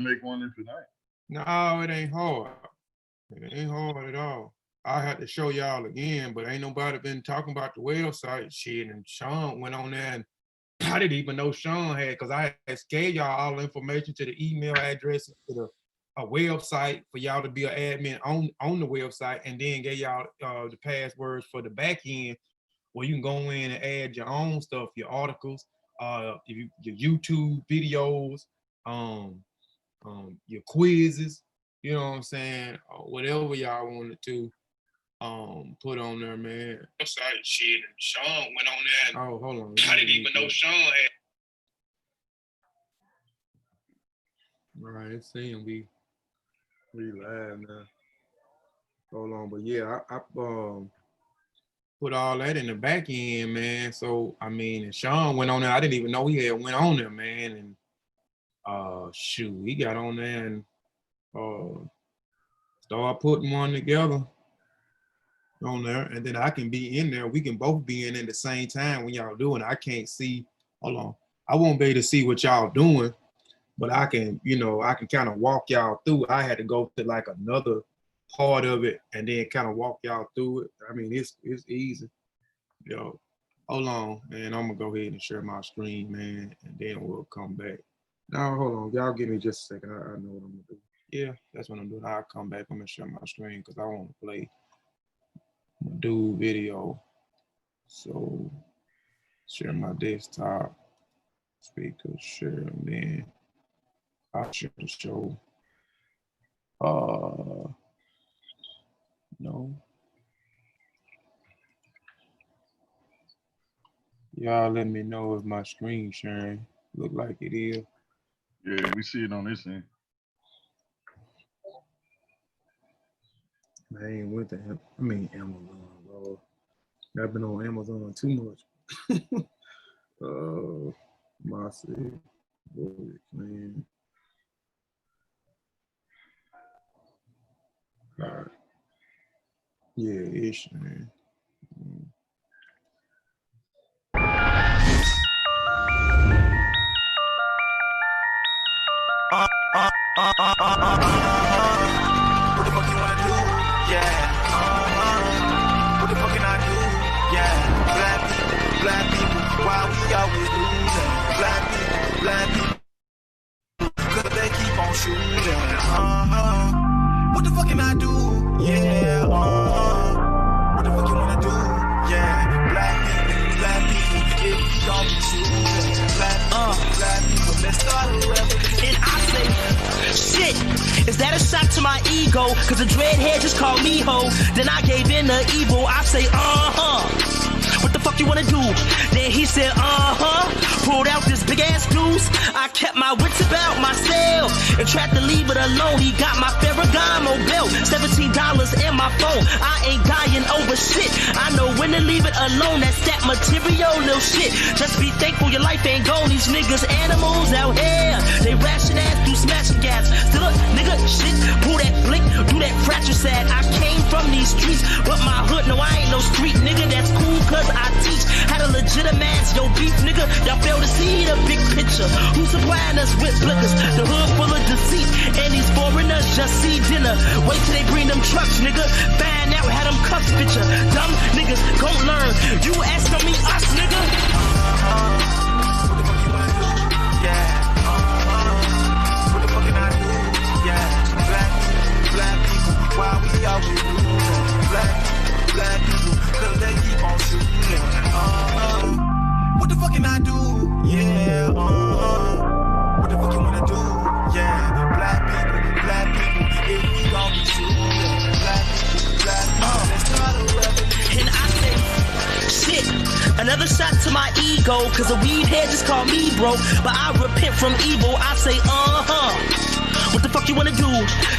make one in tonight. No, it ain't hard. It ain't hard at all. I had to show y'all again, but ain't nobody been talking about the website shit. And Shawn went on there, and I didn't even know Shawn had, because I had gave y'all all the information to the email address, to a website for y'all to be an admin on the website, and then gave y'all the passwords for the back end, where you can go in and add your own stuff, your articles, your YouTube videos, your quizzes, you know what I'm saying, whatever y'all wanted to put on there, man. Website shit, and Shawn went on there. And oh, hold on. I didn't even know Shawn had. All right, let's see him. We live now. Hold on, but yeah, I put all that in the back end, man. So I mean, and Shawn went on there. I didn't even know he had went on there, man. And shoot, he got on there and start putting one together on there, and then I can be in there. We can both be in at the same time when y'all doing it. I can't see. Hold on, I won't be able to see what y'all doing, but I can, you know, I can kind of walk y'all through. I had to go to like another part of it and then kind of walk y'all through it. I mean, it's easy. Yo, hold on, man. I'm gonna go ahead and share my screen, man, and then we'll come back. Now, hold on, y'all give me just a second. I know what I'm gonna do. Yeah, that's what I'm doing. I'll come back. I'm gonna share my screen because I want to play Medew video. So share my desktop, speaker, share, and then I'll share the show. No. Y'all let me know if my screen sharing look like it is. Yeah, we see it on this end. I ain't went to Amazon, bro. I've been on Amazon too much. Mossi, man. All right. Yeah, ish, man. What the fuck you wanna do? Yeah. What the fuck can I do? Yeah. Black people, why we always losing? Black people, cause they keep on shooting. What the fuck can I do? Yeah. What the fuck you wanna do? Yeah. Black people, if you don't be shooting. Black people, let's start a revolution. And I say, shit, is that a shot to my ego? Cause the dreadhead just called me ho. Then I gave in to evil. I say, what the fuck you wanna do? Then he said, pulled out this big ass deuce. I kept my wits about myself and tried to leave it alone. He got my Ferragamo belt, $17 in my phone. I ain't dying over shit. I know when to leave it alone. That's that material little shit. Just be thankful your life ain't gone. These niggas animals out here. They ration ass, do smashing gas. Still a nigga shit. Pull that flick, do that fracture sad. I came from these streets, but my hood, no, I ain't no street nigga. That's cool cause I teach how to legitimize your beef nigga. Y'all fail to see the big picture. Who supplying us with blickers? The hood full of deceit, and these foreigners just see dinner. Wait till they bring them trucks, nigga. Find out how them cups fit ya. Dumb niggas gon' learn. You ask me, us, nigga. What the fuck you wanna do? Yeah. What the fuck can I do? Yeah. Black people, why we always losing? Black people, cause they keep on shooting. What the fuck can I do? Yeah. What the fuck you wanna do? Yeah. Black people, if we gon' be shooting. Black people, let's start a revolution. And I say, shit, another shot to my ego, cause the weed head just called me broke. But I repent from evil, I say, what the fuck you wanna do?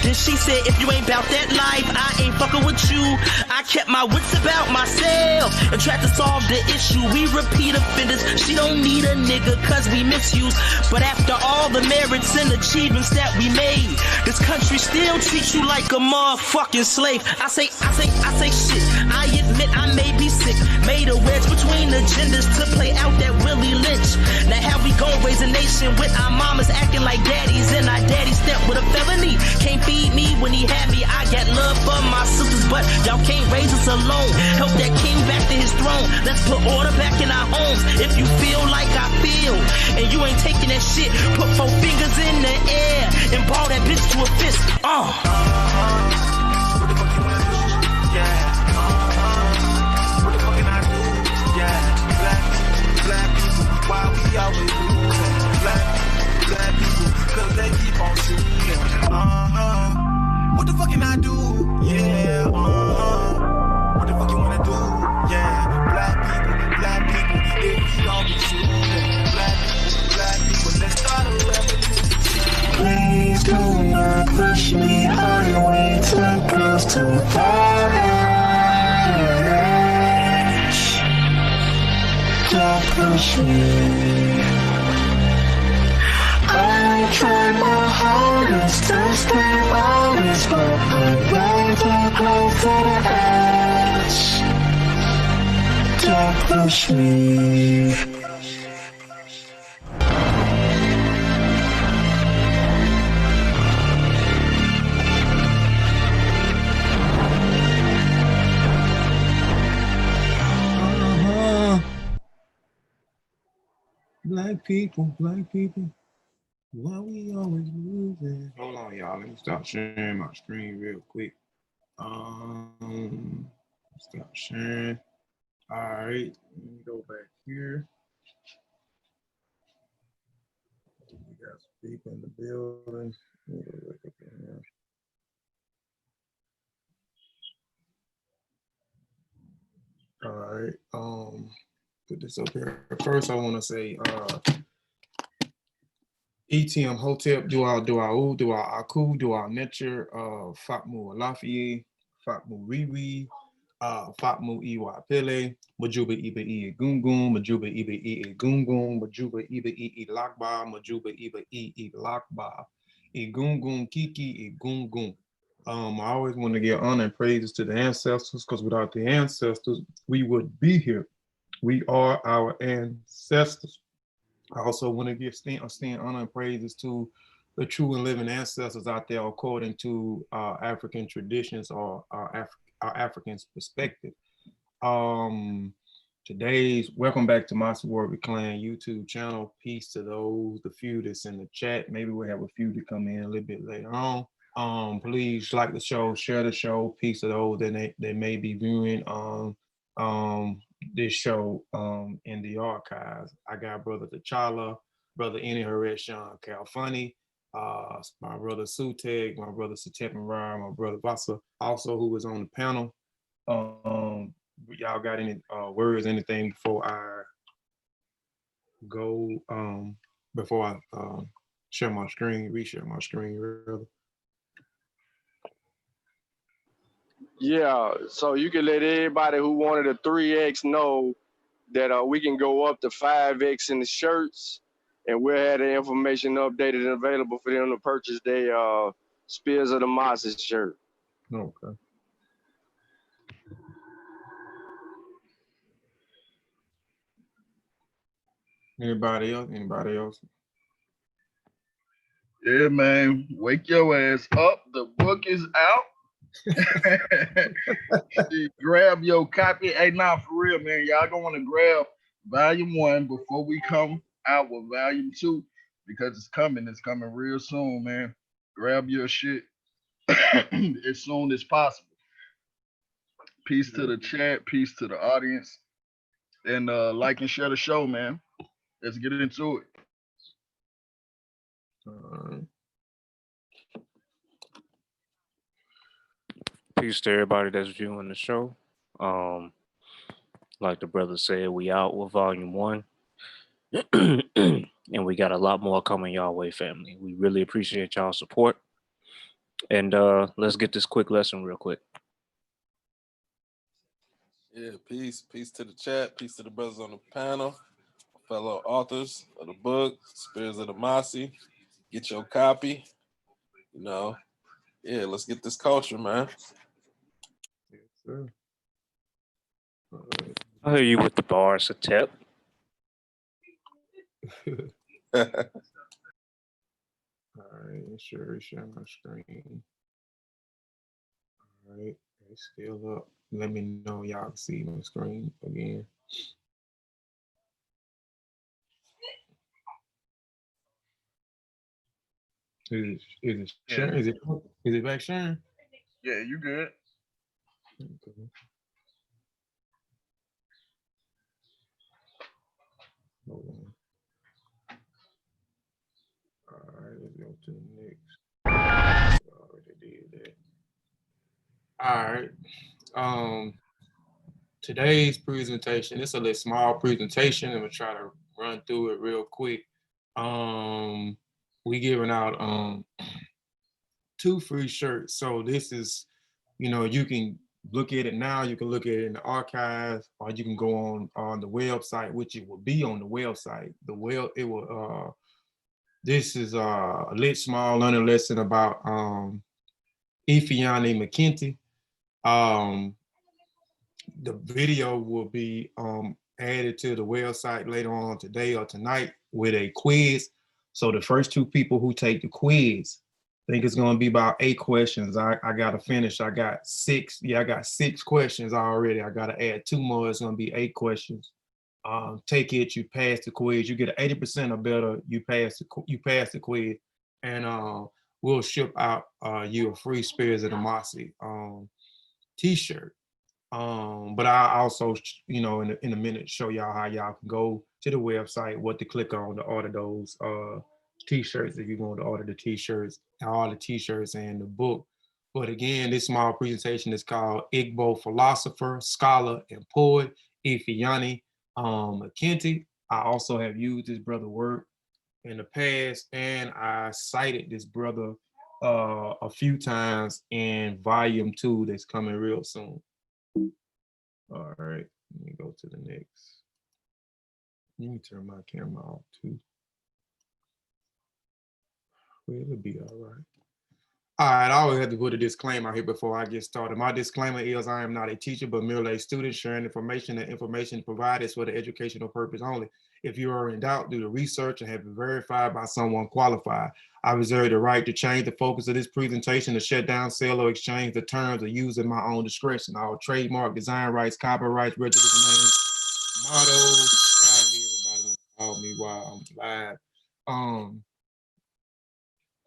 Then she said, if you ain't about that life, I ain't fucking with you. I kept my wits about myself and tried to solve the issue. We repeat offenders, she don't need a nigga cause we misuse. But after all the merits and achievements that we made, This country still treats you like a motherfucking slave. I say shit. I admit I may be sick. Made a wedge between the genders to play out that Willie Lynch. Now how we gon' raise a nation with our mamas acting like daddies and our daddy stepped with a felony? Can't feed me when he had me. I got love for my sisters, but y'all can't raise us alone. Help that king back to his throne. Let's put order back in our homes. If you feel like I feel, and you ain't taking that shit, put 4 fingers in the air and ball that bitch to a fist. What the fuck you wanna do? Yeah. What the fuck can I do? Yeah. Black people, why we always losing? Black people, cause they keep on shooting. What the fuck can I do? Yeah. What the fuck you wanna do? Yeah. Black people, if we gon' be shooting. Black people, let's start a revolution. Please do not push me on your way too close to the edge. Don't push me. I tried my hardest to stay honest, but I'm way too close to the edge. Don't push me. Black people, why we always losing? Hold on, y'all. Let me stop sharing my screen real quick. Stop sharing. All right, let me go back here. We got some people in the building. Let me go back up in here. All right, put this up here. First, I want to say, ETM Hotep, Dua Aku, Dua Netcher, Fatmu Alafie, Fatmu Riwi, Fatmu Iwa Pele, Majuba Iba E Gungun, Majuba Iba E Gungun, Majuba Iba E Lakba, Majuba Iba E Lakba, Gungun Kiki Gungun. I always want to give honor and praises to the ancestors, because without the ancestors, we would be here. We are our ancestors. I also want to give honor and praises to the true and living ancestors out there according to African traditions or our African perspective. Welcome back to Mossi Warrior Clan YouTube channel. Peace to those, the few that's in the chat. Maybe we'll have a few to come in a little bit later on. Please like the show, share the show. Peace to those that they may be viewing this show in the archives. I got brother T'Challa, brother Herit, Shawn, Khalfani, my brother Sutekh, my brother Sutekh, my brother Vasa, also who was on the panel. Y'all got any words, anything before I go? Before I share my screen, reshare my screen, rather. Yeah, so you can let everybody who wanted a 3X know that we can go up to 5X in the shirts, and we'll have the information updated and available for them to purchase their Spears of the Mossi shirt. Okay. Anybody else? Yeah, man. Wake your ass up. The book is out. Grab your copy. Hey, nah, for real, man. Y'all gonna want to grab volume 1 before we come out with volume 2, because it's coming real soon, man. Grab your shit as soon as possible. Peace to the chat, peace to the audience, and like and share the show, man. Let's get into it. Peace to everybody that's viewing the show. Like the brother said, we out with volume 1. And we got a lot more coming y'all way, family. We really appreciate y'all support. And let's get this quick lesson real quick. Yeah, peace to the chat, peace to the brothers on the panel, fellow authors of the book, Spears of the Mossi. Get your copy. You know, yeah, let's get this culture, man. Yes, sir. I hear you with the bars, Sutekh. All right, share my screen. All right, it's still up. Let me know y'all can see my screen again. Is it sharing? Is it back sharing? Yeah, you good. Okay. Hold on. All right, let's go to the next. I already did that. All right. Today's presentation, it's a little small presentation. I'm gonna try to run through it real quick. We giving out 2 free shirts. So this is, you can look at it now, you can look at it in the archives, or you can go on the website, which it will be on the website. This is a lit small learning lesson about Ifeanyi Menkiti. The video will be added to the website later on today or tonight with a quiz. So the first 2 people who take the quiz, I think it's going to be about 8 questions. I got to finish. I got 6. Yeah, I got 6 questions already. I got to add 2 more. It's going to be 8 questions. Take it. You pass the quiz. You get 80% or better. You pass the quiz, and we'll ship out you a free Spears of the Mossi T-shirt. But I also, in a minute, show y'all how y'all can go to the website, what to click on to order those T-shirts if you want to order the T-shirts, all the T-shirts and the book. But again, this small presentation is called Igbo Philosopher, Scholar, and Poet, Ifeanyi Menkiti. I also have used this brother work in the past, and I cited this brother a few times in volume 2 that's coming real soon. All right, let me go to the next. Let me turn my camera off too. Well, it'll be all right. All right, I always have to put a disclaimer here before I get started. My disclaimer is I am not a teacher, but merely a student sharing information. The information provided is for the educational purpose only. If you are in doubt, do the research and have it verified by someone qualified. I reserve the right to change the focus of this presentation, to shut down, sell, or exchange the terms or use in my own discretion. All trademark, design rights, copyrights, registered names, mottos. Everybody wants to call me while I'm live.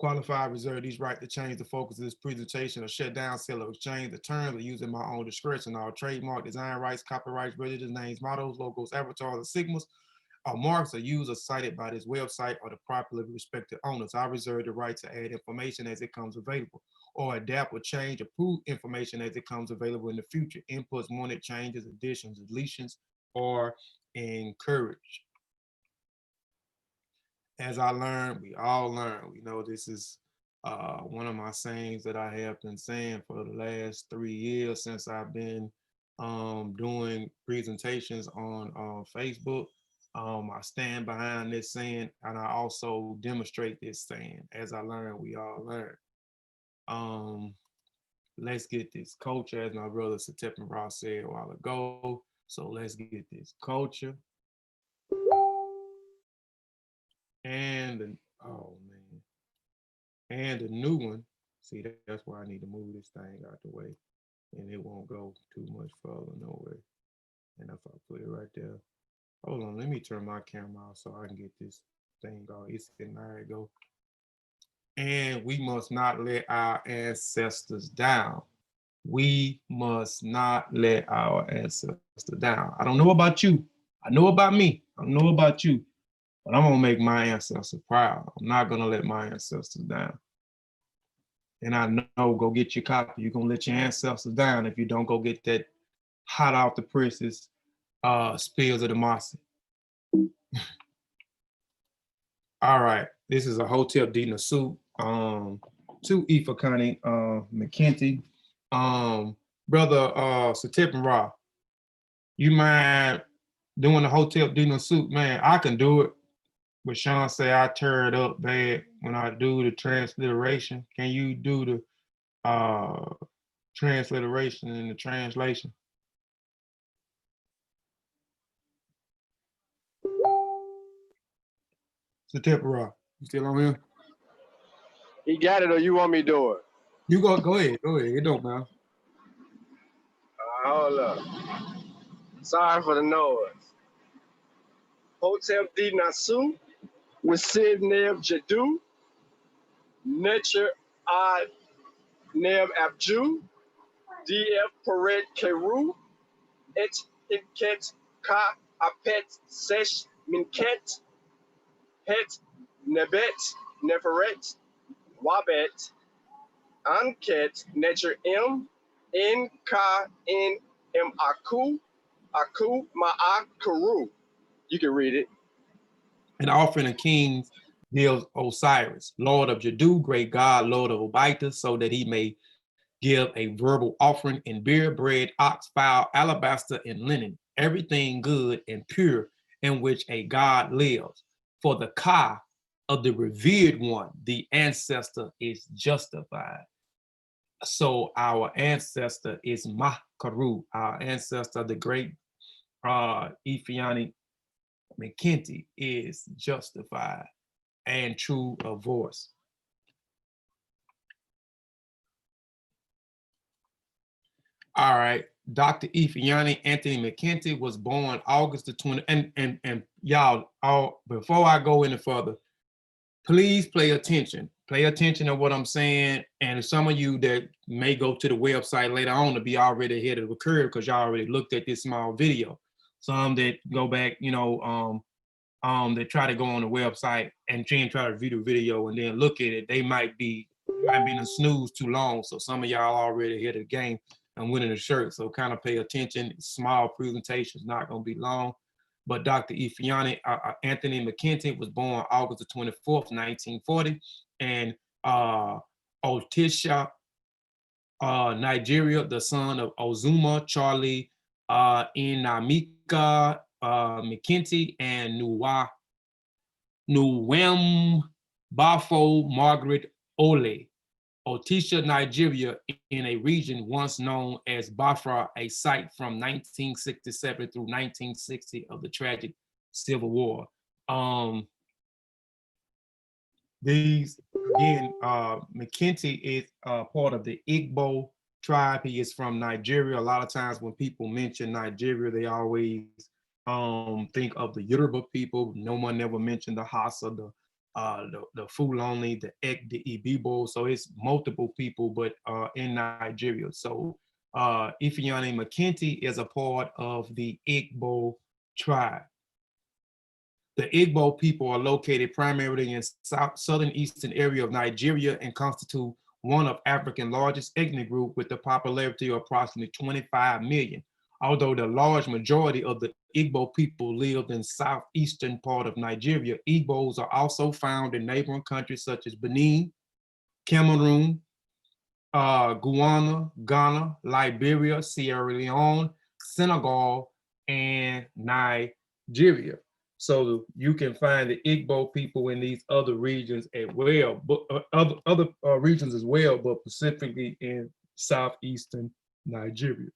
Qualified, reserve these right to change the focus of this presentation or shut down, sell, or exchange the terms or use in my own discretion. All trademark, design rights, copyrights, registered names, mottos, logos, avatars, and sigmas or marks are used or cited by this website or the properly respected owners. I reserve the right to add information as it comes available, or adapt or change approved information as it comes available in the future. Inputs, wanted changes, additions, deletions, or encouraged. As I learn, we all learn. We know this is one of my sayings that I have been saying for the last 3 years since I've been doing presentations on Facebook. I stand behind this saying, and I also demonstrate this saying. As I learn, we all learn. Let's get this culture, as my brother Sutekh said a while ago. So let's get this culture. And oh man, and the new one. See, that's why I need to move this thing out the way, and it won't go too much further nowhere. And if I put it right there, hold on, let me turn my camera off so I can get this thing going. It's in there. It go. And we must not let our ancestors down. We must not let our ancestors down. I don't know about you. I know about me. I don't know about you. But I'm gonna make my ancestors proud. I'm not gonna let my ancestors down. And I know, go get your copy. You're gonna let your ancestors down if you don't go get that hot off the presses Spears of the Mossi. All right, this is a Hotel dinner soup to Ifeanyi Menkiti. Brother Sutekh, you mind doing the Hotel dinner soup? Man, I can do it. But Shawn say I tear it up bad when I do the transliteration. Can you do the transliteration and the translation? Sutekh, you still on here? He got it, or you want me to do it? You go ahead. It don't matter. Hold up. Sorry for the noise. Hotel D Nasu with Sid Neb Jadu, Netcher Ad Neb Abju, DF Paret Keru, Et Inket Ka Apet Sesh Minket, Het Nebet Neferet, Wabet, Anket Netcher M, N Ka N M Aku, Aku Ma'a Kuru. You can read it. An offering of kings gives Osiris, Lord of Jadu, great God, Lord of Obita, so that he may give a verbal offering in beer, bread, ox, fowl, alabaster, and linen, everything good and pure in which a God lives. For the Ka of the revered one, the ancestor is justified. So our ancestor is Mahkaru, our ancestor, the great Ifeanyi Menkiti, is justified and true of voice. All right, Dr. Ifeanyi Anthony Menkiti was born August the 20th. And y'all, before I go any further, please pay attention. Pay attention to what I'm saying. And some of you that may go to the website later on to be already ahead of the curve because y'all already looked at this small video. Some that go back, they try to go on the website and try to view the video and then look at it. They might be in a snooze too long. So some of y'all already ahead of the game and winning the shirt. So kind of pay attention. Small presentations, not going to be long. But Dr. Ifeanyi Anthony Menkiti was born August the 24th, 1940, in Otisha, Nigeria, the son of Ozuma, Charlie, Inamika Menkiti, and Nuwem Bafo Margaret Ole. Otisha, Nigeria, in a region once known as Biafra, a site from 1967 through 1960 of the tragic Civil War. Menkiti is part of the Igbo tribe. He is from Nigeria. A lot of times when people mention Nigeria, they always think of the Yoruba people. No one ever mentioned the Hausa, the Fulani, the Ek, the Igbo. So it's multiple people, but in Nigeria. So Ifeanyi Menkiti is a part of the Igbo tribe. The Igbo people are located primarily in southern eastern area of Nigeria and constitute one of Africa's largest ethnic group with a popularity of approximately 25 million. Although the large majority of the Igbo people lived in southeastern part of Nigeria, Igbos are also found in neighboring countries such as Benin, Cameroon, Guyana, Ghana, Liberia, Sierra Leone, Senegal, and Nigeria. So you can find the Igbo people in these other regions as well, but other regions as well, but specifically in southeastern Nigeria.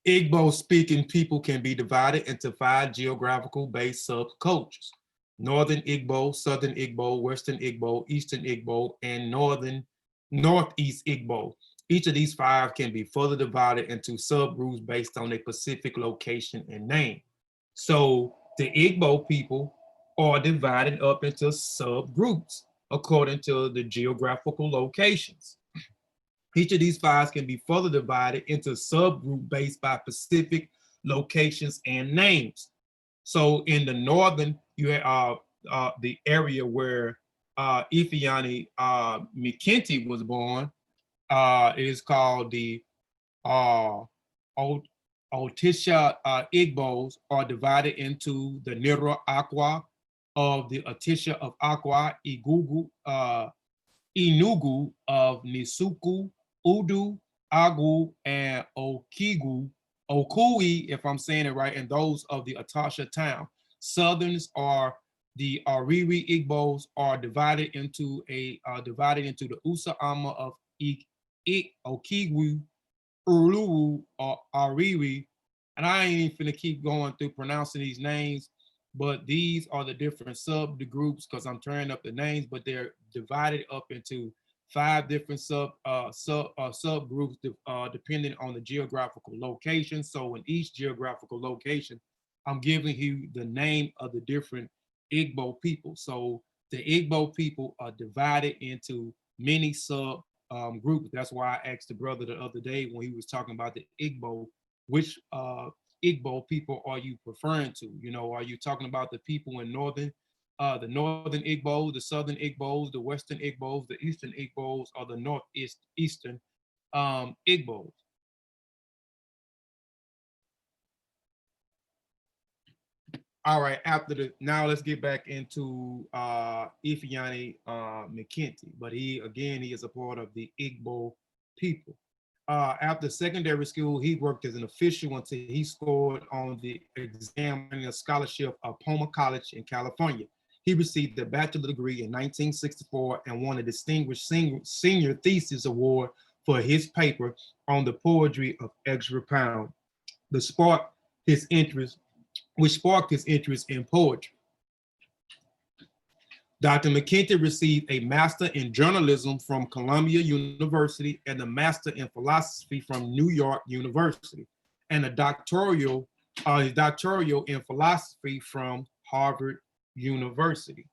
Igbo-speaking people can be divided into 5 geographical-based subcultures: Northern Igbo, Southern Igbo, Western Igbo, Eastern Igbo, and Northeast Igbo. Each of these 5 can be further divided into subgroups based on a specific location and name. So the Igbo people are divided up into subgroups according to the geographical locations. Each of these 5 can be further divided into subgroup based by specific locations and names. So in the northern, you have the area where Ifeanyi Menkiti was born. It is called the Otisha Igbos are divided into the Nira Akwa of the Otisha of Akwa, Inugu of Nisuku, Udu, Agu, and Okigu Okui, if I'm saying it right, and those of the Atasha town. Southerns are the Ariri Igbos are divided into the Usa Ama of Okigwu, Uluwu, or Ariri. And I ain't even finna keep going through pronouncing these names, but these are the different subgroups because I'm turning up the names, but they're divided up into 5 different subgroups depending on the geographical location. So in each geographical location, I'm giving you the name of the different Igbo people. So the Igbo people are divided into many sub groups. That's why I asked the brother the other day when he was talking about the Igbo, which Igbo people are you referring to? You know, are you talking about the people in the northern Igbos, the southern Igbos, the western Igbos, the eastern Igbos, or the northeastern Igbos? All right, now let's get back into Ifeanyi Menkiti, but he is a part of the Igbo people. After secondary school, he worked as an official until he scored on the exam winning a scholarship at Palmer College in California. He received a bachelor's degree in 1964 and won a distinguished senior thesis award for his paper on the poetry of Ezra Pound, which sparked his interest in poetry. Dr. Menkiti received a master in journalism from Columbia University and a master in philosophy from New York University, and a doctoral in philosophy from Harvard University.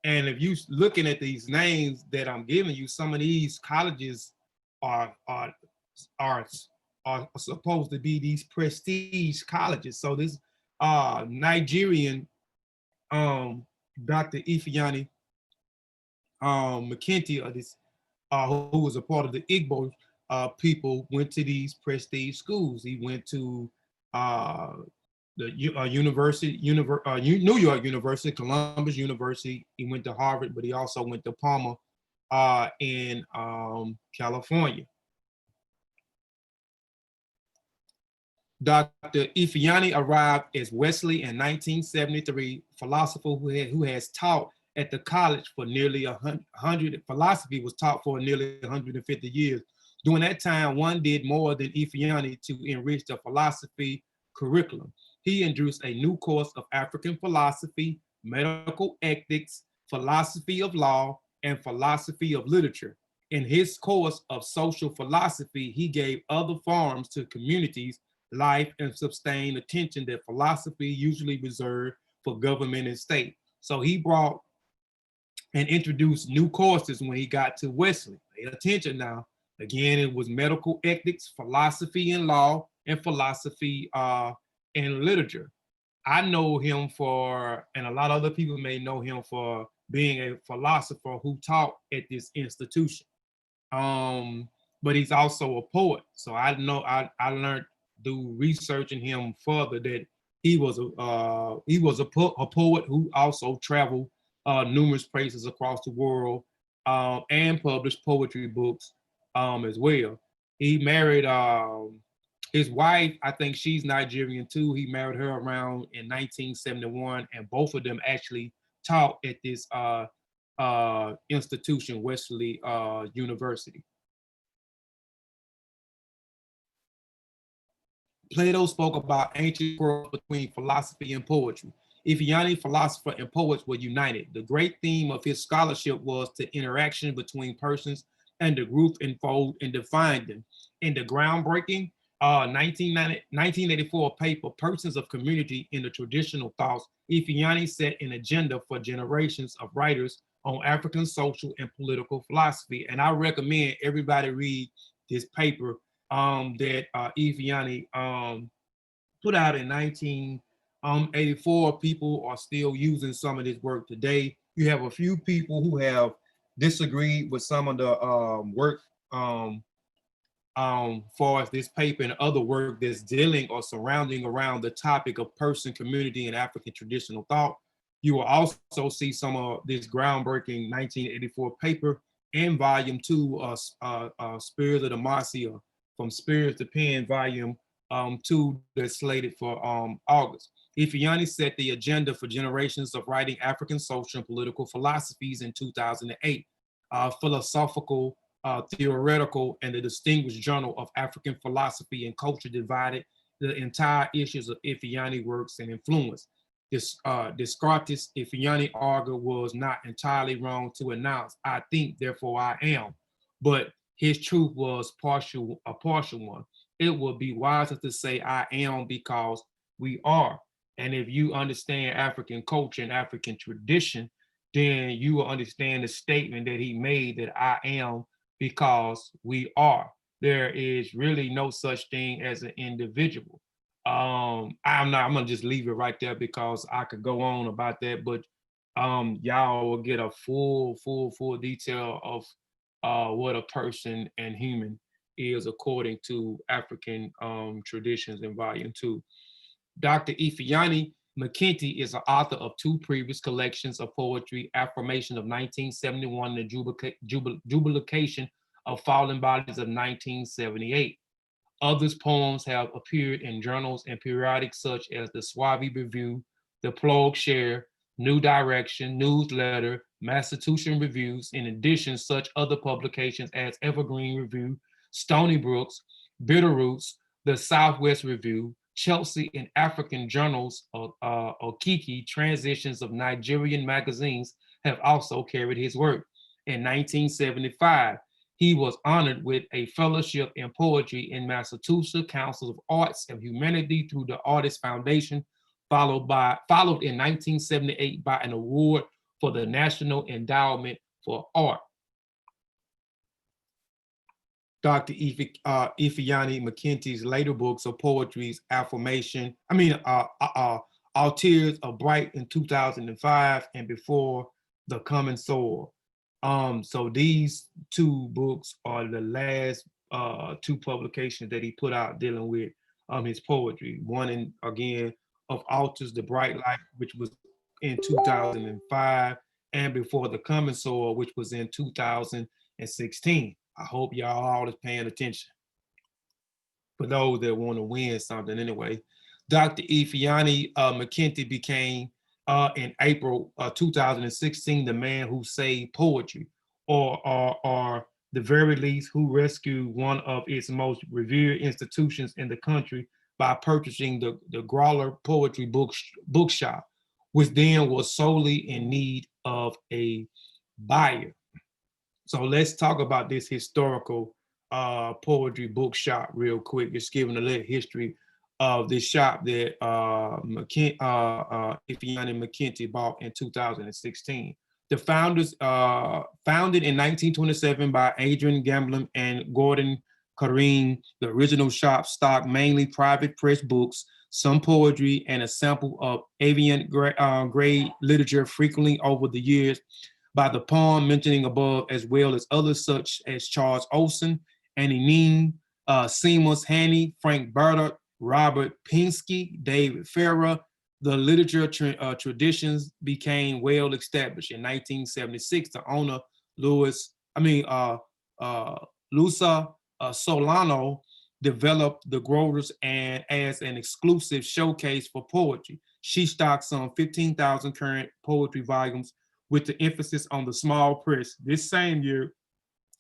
And if you looking at these names that I'm giving you, some of these colleges are supposed to be these prestige colleges. So this Nigerian Dr. Ifeanyi Menkiti, who was a part of the Igbo people, went to these prestige schools. He went to the New York University, Columbus University. He went to Harvard, but he also went to Palmer in California. Dr. Ifeanyi arrived as Wesley in 1973, philosopher who has taught at the college for nearly 100. Philosophy was taught for nearly 150 years. During that time, one did more than Ifeanyi to enrich the philosophy curriculum. He introduced a new course of African philosophy, medical ethics, philosophy of law, and philosophy of literature. In his course of social philosophy, he gave other forms to communities, life, and sustained attention that philosophy usually reserved for government and state. So he brought and introduced new courses when he got to Wesley. Pay attention now. Again, it was medical ethics, philosophy and law, and philosophy and literature. I know him for, and a lot of other people may know him for being a philosopher who taught at this institution. But he's also a poet. So I learned through researching him further that he was a poet who also traveled numerous places across the world and published poetry books as well. He married his wife, I think she's Nigerian too. He married her around in 1971, and both of them actually taught at this institution, Wesley University. Plato spoke about ancient quarrels between philosophy and poetry. Ifeanyi, philosopher and poets were united. The great theme of his scholarship was the interaction between persons and the group enfold and define them. In the groundbreaking 1984 paper, Persons of Community in the Traditional Thoughts, Ifeanyi set an agenda for generations of writers on African social and political philosophy. And I recommend everybody read this paper that Ifeanyi put out in 1984. People are still using some of this work today. You have a few people who have disagreed with some of the work far as this paper and other work that's dealing or surrounding around the topic of person, community, and African traditional thought. You will also see some of this groundbreaking 1984 paper in volume 2, Spirit of the Mossi, from Spirits to Pen, Volume 2, that's slated for August. Ifeanyi set the agenda for generations of writing African social and political philosophies in 2008. Philosophical, Theoretical, and the Distinguished Journal of African Philosophy and Culture divided the entire issues of Ifeanyi works and influence. Descartes, Ifeanyi argued, was not entirely wrong to announce, "I think, therefore I am," but his truth was a partial one. It would be wiser to say "I am" because we are. And if you understand African culture and African tradition, then you will understand the statement that he made, that I am because we are. There is really no such thing as an individual. I'm gonna just leave it right there because I could go on about that, but y'all will get a full detail of what a person and human is according to African traditions in Volume 2. Dr. Ifeanyi Menkiti is the author of 2 previous collections of poetry, Affirmation of 1971 and Jubilation of Fallen Bodies of 1978. Others' poems have appeared in journals and periodics such as the Swabi Review, the Plugshare, New Direction, Newsletter, Massachusetts Reviews. In addition, such other publications as Evergreen Review, Stony Brooks, Bitterroots, the Southwest Review, Chelsea and African journals, Okiki, transitions of Nigerian magazines have also carried his work. In 1975, he was honored with a fellowship in poetry in Massachusetts Council of Arts and Humanity through the Artist Foundation, followed in 1978 by an award for the National Endowment for Art. Dr. Ifeanyi Menkiti's later books of poetry, Affirmation, All Tears Are Bright in 2005 and Before the Coming Soul. So these 2 books are the last 2 publications that he put out dealing with his poetry. One, again, of Altars, The Bright Light, which was in 2005, and Before the Coming Soul, which was in 2016. I hope y'all all is paying attention. For those that want to win something anyway. Dr. Ifeanyi Menkiti became, in April 2016, the man who saved poetry, or the very least, who rescued one of its most revered institutions in the country by purchasing the Growler Poetry Bookshop, which then was solely in need of a buyer. So let's talk about this historical poetry bookshop real quick, just giving a little history of this shop that Ifeanyi Menkiti bought in 2016. The founders, founded in 1927 by Adrian Gamblin and Gordon Kareem, the original shop stocked mainly private press books, some poetry, and a sample of avian grade literature frequently over the years by the poem mentioning above, as well as others such as Charles Olson, Annie Neem, Seamus Haney, Frank Burdett, Robert Pinsky, David Farrar. The literature traditions became well established. In 1976, the owner, Lusa Solano, developed the Growers and as an exclusive showcase for poetry. She stocked some 15,000 current poetry volumes with the emphasis on the small press. This same year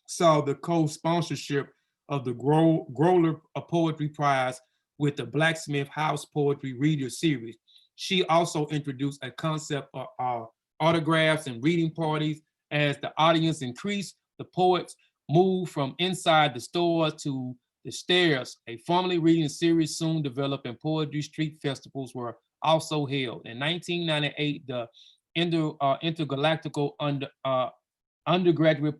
saw the co-sponsorship of the Growler Poetry Prize with the Blacksmith House Poetry Reader Series. She also introduced a concept of autographs and reading parties. As the audience increased, the poets moved from inside the store to the stairs. A formerly reading series soon developed, and poetry street festivals were also held. In 1998, the Intergalactical Undergraduate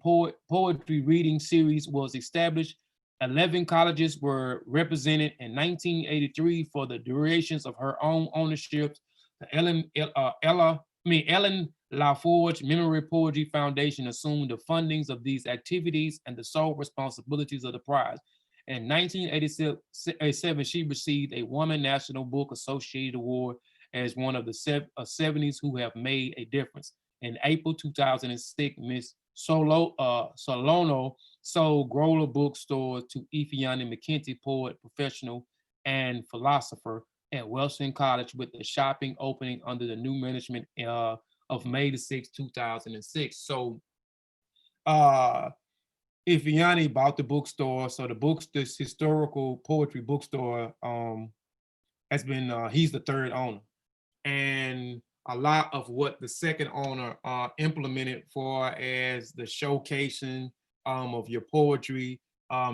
Poetry Reading Series was established. 11 colleges were represented. In 1983, for the durations of her own ownership, the Ellen LaForge Memory Poetry Foundation assumed the fundings of these activities and the sole responsibilities of the prize. In 1987, she received a Woman National Book Associated Award as one of the 70s who have made a difference. In April 2006, Ms. Solono sold Growler bookstores to Ifeanyi Menkiti, poet, professional, and philosopher at Wellington College, with the shopping opening under the new management of May the 6th, 2006. So Ifeanyi bought the bookstore. So this historical poetry bookstore has been, he's the third owner. And a lot of what the second owner implemented for as the showcasing of your poetry,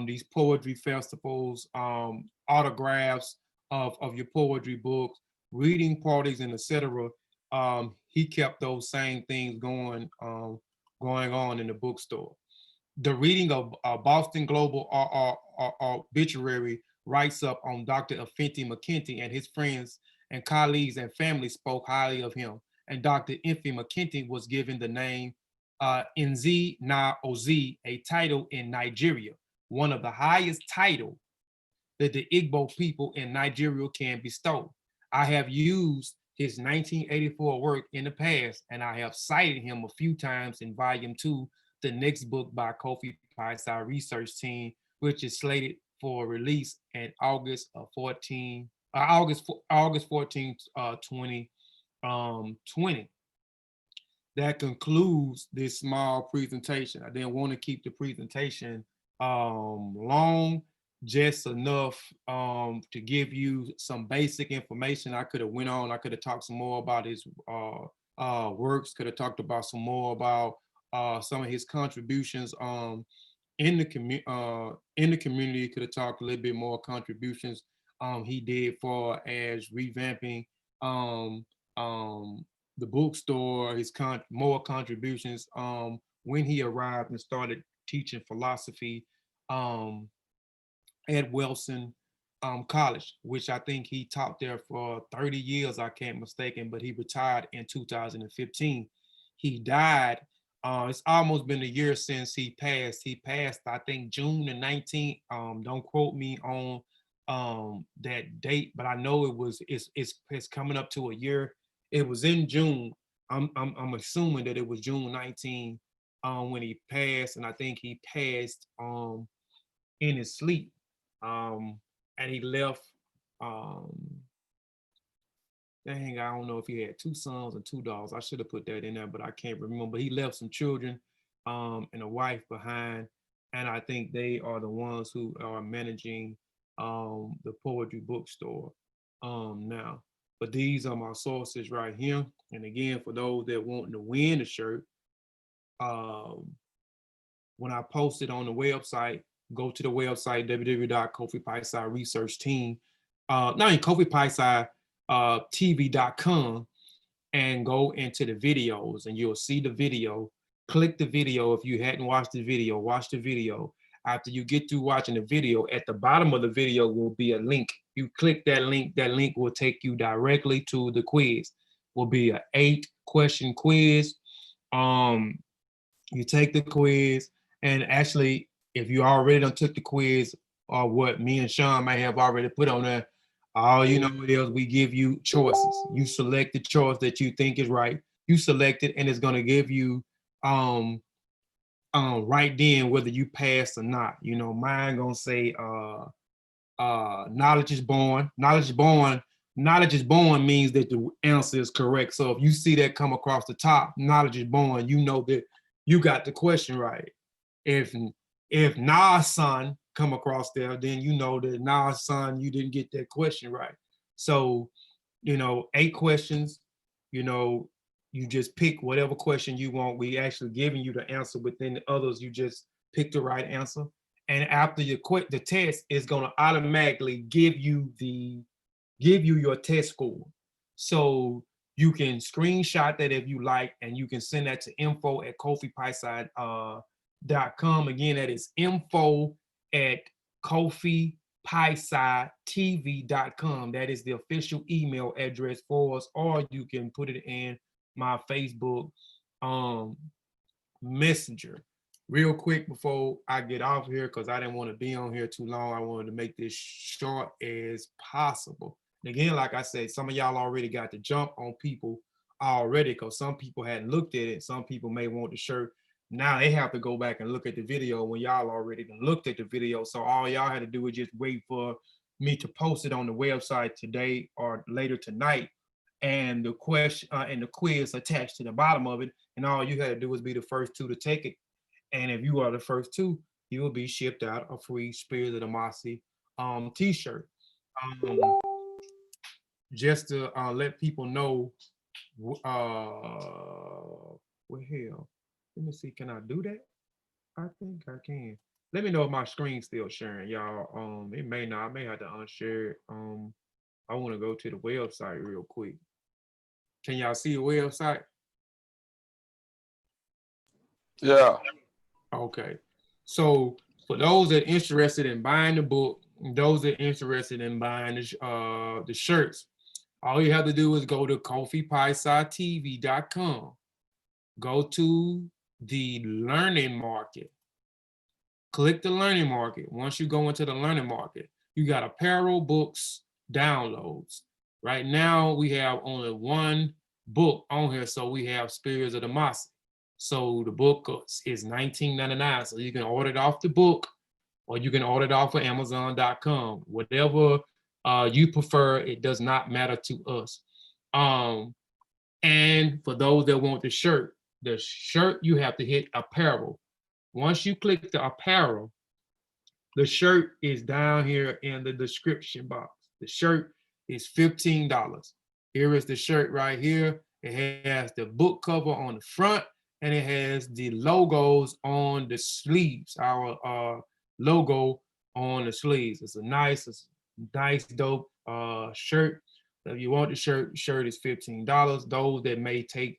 these poetry festivals, autographs of your poetry books, reading parties, and etc. He kept those same things going on in the bookstore. The reading of Boston Global obituary writes up on Dr. Ifeanyi Menkiti, and his friends and colleagues and family spoke highly of him. And Dr. Ifeanyi Menkiti was given the name Nzi Na Ozi, a title in Nigeria, one of the highest titles that the Igbo people in Nigeria can bestow. I have used his 1984 work in the past, and I have cited him a few times in Volume 2, the next book by Kofi Piesie research team, which is slated for release in August 14, 2020. That concludes this small presentation. I didn't want to keep the presentation long, just enough to give you some basic information. I could have went on. I could have talked some more about his works. Could have talked about some more about some of his contributions in the community. Could have talked a little bit more contributions he did for as revamping the bookstore, his more contributions when he arrived and started teaching philosophy at Wellington College, which I think he taught there for 30 years, I can't mistaken, but he retired in 2015. He died, it's almost been a year since he passed. He passed, I think, June the 19th. Don't quote me on that date, but I know it's coming up to a year. It was in June. I'm assuming that it was June 19 when he passed, and I think he passed in his sleep. And he left, dang, I don't know if he had 2 sons and 2 daughters. I should have put that in there, but I can't remember. But he left some children and a wife behind. And I think they are the ones who are managing the poetry bookstore now. But these are my sources right here. And again, for those that want to win the shirt, when I post it on the website, go to the website, www.Kofi Piesie Research Team, Kofi Piesie TV.com, and go into the videos, and you'll see the video. Click the video. If you hadn't watched the video, watch the video. After you get through watching the video, at the bottom of the video will be a link. You click that link will take you directly to the quiz. Will be an 8-question quiz. You take the quiz, and actually, if you already done took the quiz, or what me and Shawn may have already put on there, all you know is we give you choices. You select the choice that you think is right. You select it, and it's gonna give you right then whether you pass or not. You know, mine gonna say knowledge is born. Knowledge is born means that the answer is correct. So if you see that come across the top, knowledge is born, you know that you got the question right. If Nas son come across there, then you know that Nas son, you didn't get that question right. So, 8 questions, you just pick whatever question you want. We actually giving you the answer, within the others, you just pick the right answer. And after you quit the test, it's gonna automatically give you your test score. So you can screenshot that if you like, and you can send that to info@KofiPiesie.com. Again, that is info@KofiPiesietv.com. That is the official email address for us, or you can put it in my Facebook Messenger. Real quick before I get off here, because I didn't want to be on here too long. I wanted to make this short as possible. And again, like I said, some of y'all already got the jump on people already, because some people hadn't looked at it. Some people may want the shirt. Now they have to go back and look at the video when y'all already done looked at the video. So all y'all had to do is just wait for me to post it on the website today or later tonight. And the question and the quiz attached to the bottom of it. And all you had to do was be the first 2 to take it. And if you are the first 2, you will be shipped out a free Spears of the Mossi t-shirt. Just to let people know, what hell? Let me see, can I do that? I think I can. Let me know if my screen's still sharing, y'all. It may not, I may have to unshare it. I want to go to the website real quick. Can y'all see the website? Yeah. Okay. So for those that are interested in buying the book, those that are interested in buying the shirts, all you have to do is go to KofiPiesietv.com. Go to the Learning Market. Click the Learning Market. Once you go into the Learning Market, you got apparel, books, downloads. Right now, we have only one book on here, so we have Spears of the Mossi. So the book is $19.99, so you can order it off the book, or you can order it off of Amazon.com. Whatever you prefer, it does not matter to us. And for those that want the shirt, you have to hit apparel. Once you click the apparel, the shirt is down here in the description box. The shirt is $15. Here is the shirt right here. It has the book cover on the front, and it has the logos on the sleeves, our logo on the sleeves. It's a nice, dope shirt. So if you want the shirt is $15. Those that may take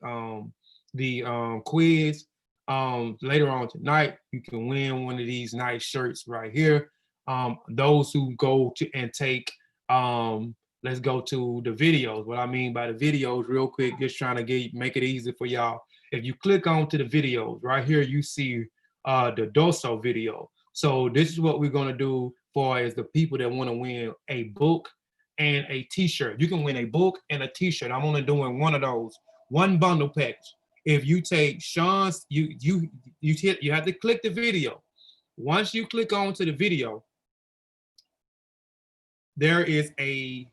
the quiz later on tonight, you can win one of these nice shirts right here. Those who go to and take, let's go to the videos. What I mean by the videos, real quick, just trying to make it easy for y'all. If you click onto the videos, right here, you see the Doso video. So this is what we're gonna do for as the people that wanna win a book and a t-shirt. You can win a book and a t-shirt. I'm only doing one of those, one bundle package. If you take Shawn's, you have to click the video. Once you click onto the video, there is a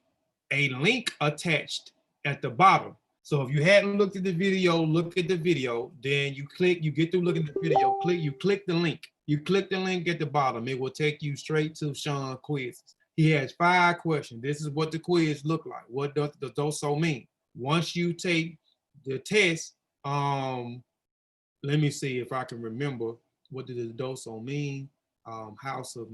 link attached at the bottom. So if you hadn't looked at the video, look at the video. Then you get through looking at the video, you click the link. You click the link at the bottom. It will take you straight to Shawn's quizzes. He has 5 questions. This is what the quiz look like. What does the doso mean? Once you take the test, let me see if I can remember, what did the doso mean? House of,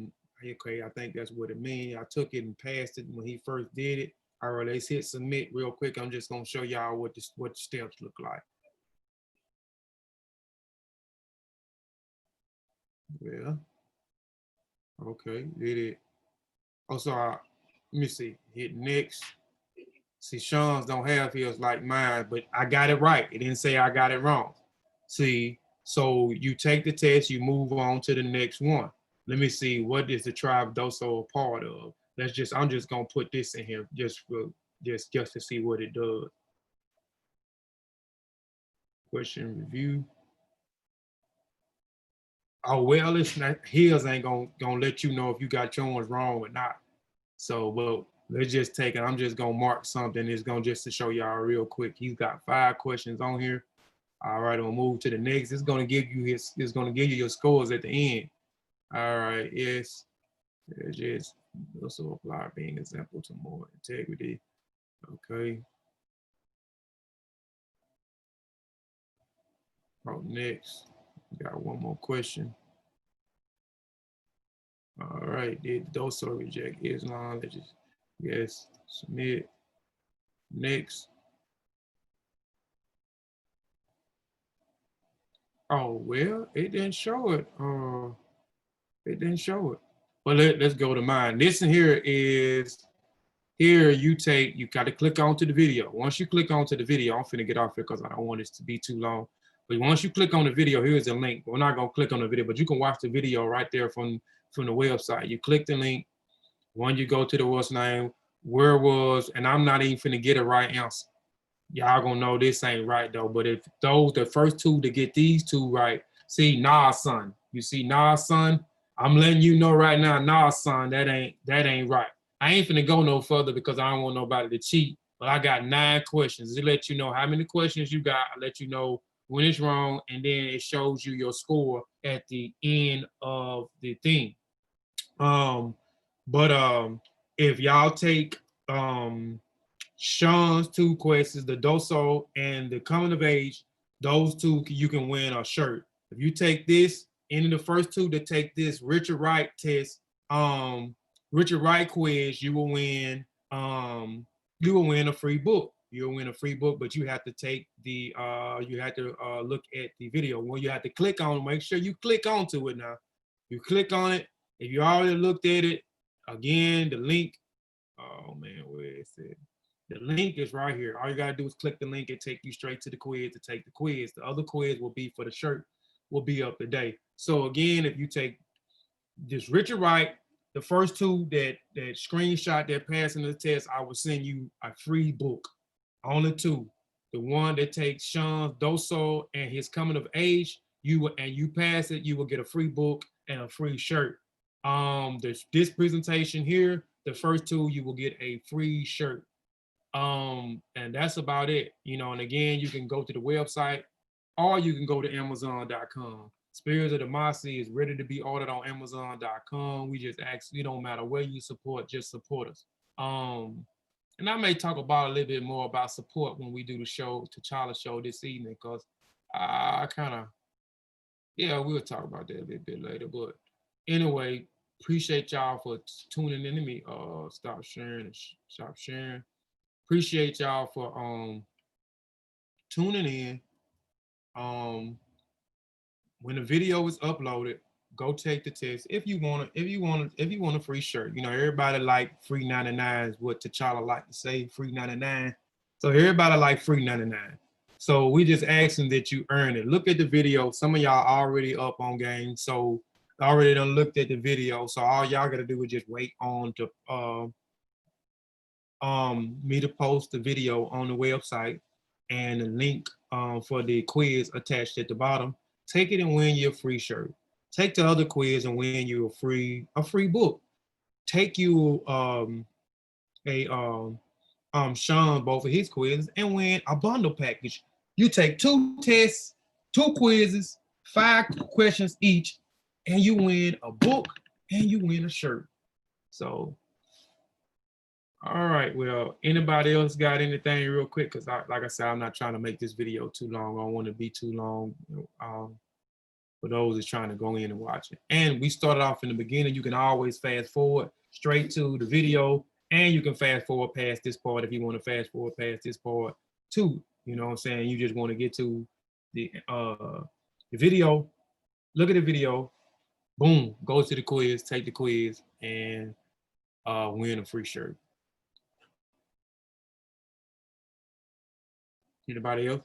okay, I think that's what it means. I took it and passed it when he first did it. All right, let's hit submit real quick. I'm just gonna show y'all what the steps look like. Yeah. Okay, did it. Oh, sorry. Let me see. Hit next. See, Shawn's don't have his like mine, but I got it right. It didn't say I got it wrong. See, so you take the test, you move on to the next one. Let me see, what is the tribe doso a part of? I'm just gonna put this in here just to see what it does. Question review. Oh, well, it's not, his ain't gonna let you know if you got yours wrong or not. So, well, let's just take it. I'm just gonna mark something. It's gonna just to show y'all real quick. He's got 5 questions on here. All right, we'll move to the next. It's gonna give you your scores at the end. All right, yes. Just also apply being example to more integrity. Okay. Oh, next. Got one more question. All right, did doso reject Islam? Yes, submit. Next. Oh, well, it didn't show it. It didn't show it. But let's go to mine. This in here is, here you got to click onto the video. Once you click onto the video, I'm finna get off here because I don't want this to be too long. But once you click on the video, here's a link. We're not gonna click on the video, but you can watch the video right there from the website. You click the link. When you go to the what's name, where was, and I'm not even finna get a right answer. Y'all gonna know this ain't right though, but if the first 2 to get these 2 right, See, nah, son. You see, nah, son. I'm letting you know right now, nah, son, that ain't right. I ain't finna go no further because I don't want nobody to cheat. But I got 9 questions. It let you know how many questions you got. I let you know when it's wrong, and then it shows you your score at the end of the thing. But if y'all take Shawn's 2 questions, the doso and the coming of age, those 2 you can win a shirt. If you take this, any of the first 2 to take this Richard Wright test, Richard Wright quiz, you will win a free book. You'll win a free book, but you have to take the you have to look at the video. Well, you have to click on, make sure you click onto it now. You click on it. If you already looked at it, again, the link, oh man, where is it? The link is right here. All you gotta do is click the link and take you straight to the quiz to take the quiz. The other quiz will be for the shirt, will be up today. So again, if you take this Richard Wright, the first 2 that screenshot that passing the test, I will send you a free book. Only 2. The one that takes Shawn's doso and his coming of age, you pass it, you will get a free book and a free shirt. This presentation here, the first 2, you will get a free shirt. And that's about it, you know. And again, you can go to the website or you can go to Amazon.com. Spirits of the Mossi is ready to be ordered on Amazon.com. We just ask, you don't matter where you support, just support us. And I may talk about a little bit more about support when we do the show, T'Challa show this evening, because I kind of, yeah, we'll talk about that a little bit later. But anyway, appreciate y'all for tuning in to me. Stop sharing. Appreciate y'all for tuning in. When the video is uploaded, go take the test. If you want a free shirt, you know, everybody like free 99 is what T'Challa like to say, free 99. So everybody like free 99. So we just asking that you earn it. Look at the video. Some of y'all already up on game, so already done looked at the video. So all y'all gotta do is just wait on to me to post the video on the website and the link for the quiz attached at the bottom. Take it and win your free shirt. Take the other quiz and win you a free book. Take you Shawn both of his quizzes and win a bundle package. You take 2 tests, 2 quizzes, 5 questions each, and you win a book and you win a shirt. So, all right, well, anybody else got anything real quick? Because like I said, I'm not trying to make this video too long. I don't want to be too long for those that's trying to go in and watch it. And we started off in the beginning. You can always fast forward straight to the video, and you can fast forward past this part if you want to fast forward past this part too. You know what I'm saying? You just want to get to the video, look at the video, boom, go to the quiz, take the quiz, and win a free shirt. Anybody else?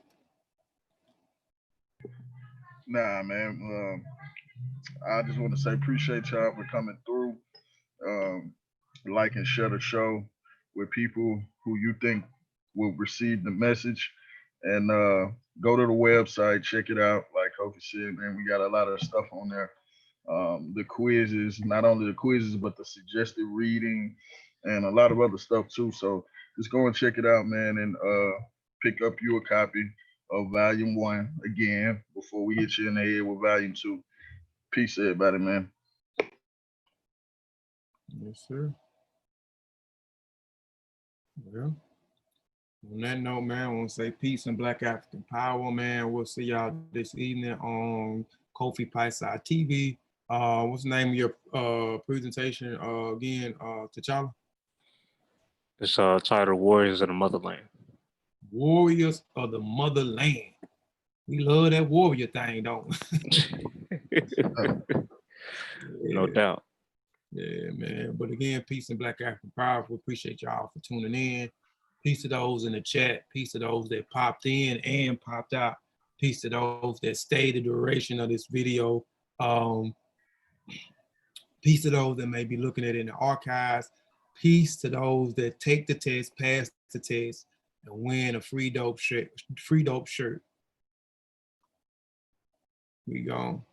Nah, man. I just want to say appreciate y'all for coming through. Like and share the show with people who you think will receive the message. And go to the website, check it out. Like Kofi said, man, we got a lot of stuff on there. The quizzes, not only the quizzes, but the suggested reading and a lot of other stuff too. So just go and check it out, man, and pick up you a copy of Volume 1 again before we hit you in the head with Volume 2. Peace, everybody, man. Yes, sir. Well, on that note, man, I want to say peace and Black African power, man. We'll see y'all this evening on Kofi Piesie TV. What's the name of your presentation again, T'Challa? It's titled Warriors of the Motherland. Warriors of the Motherland. We love that warrior thing, don't we? No doubt. Yeah, man. But again, peace and Black African power. We appreciate y'all for tuning in. Peace to those in the chat. Peace to those that popped in and popped out. Peace to those that stayed the duration of this video. Peace to those that may be looking at it in the archives. Peace to those that take the test, pass the test, and win a free dope shirt. We gone.